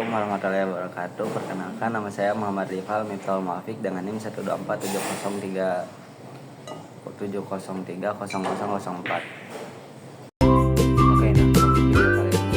Assalamualaikum warahmatullahi wabarakatuh. Perkenalkan, nama saya Muhammad Rifal Miftahul Muafiq dengan NIM 124703004. Oke, nah untuk video kali ini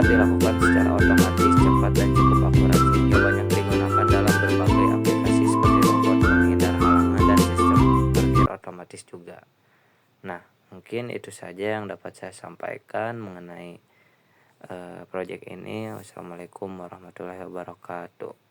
dilakukan secara otomatis, cepat dan cukup akurat sehingga banyak digunakan dalam berbagai aplikasi seperti robot penghindar halangan dan sistem parkir otomatis juga. Nah, mungkin itu saja yang dapat saya sampaikan mengenai proyek ini. Wassalamualaikum warahmatullahi wabarakatuh.